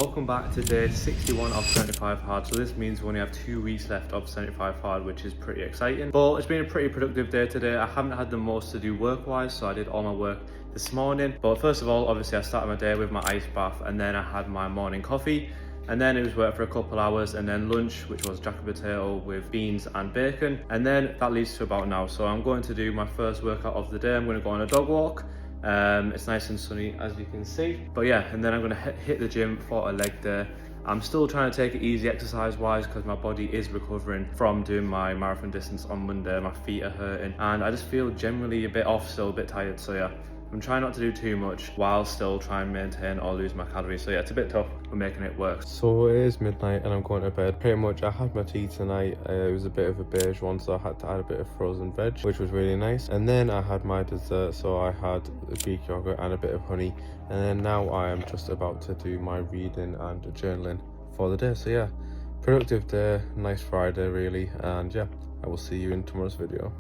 welcome back to day 61 of 75 hard. So this means we only have 2 weeks left of 75 hard, which is pretty exciting. But it's been a pretty productive day today. I haven't had the most to do work-wise, so I did all my work this morning. But first of all, obviously I started my day with my ice bath, and then I had my morning coffee. And then it was work for a couple hours, and then lunch, which was jack and potato with beans and bacon. And then that leads to about now. So I'm going to do my first workout of the day. I'm going to go on a dog walk. It's nice and sunny, as you can see. But yeah, and then I'm going to hit the gym for a leg day. I'm still trying to take it easy exercise wise because my body is recovering from doing my marathon distance on Monday. My feet are hurting and I just feel generally a bit off, still a bit tired. So yeah, I'm trying not to do too much while still trying to maintain or lose my calories. So yeah, it's a bit tough, but making it work. So it is midnight and I'm going to bed. Pretty much I had my tea tonight. It was a bit of a beige one, so I had to add a bit of frozen veg, which was really nice. And then I had my dessert, so I had a Greek yogurt and a bit of honey. And then now I am just about to do my reading and journaling for the day. So yeah, productive day, nice Friday really. And yeah, I will see you in tomorrow's video.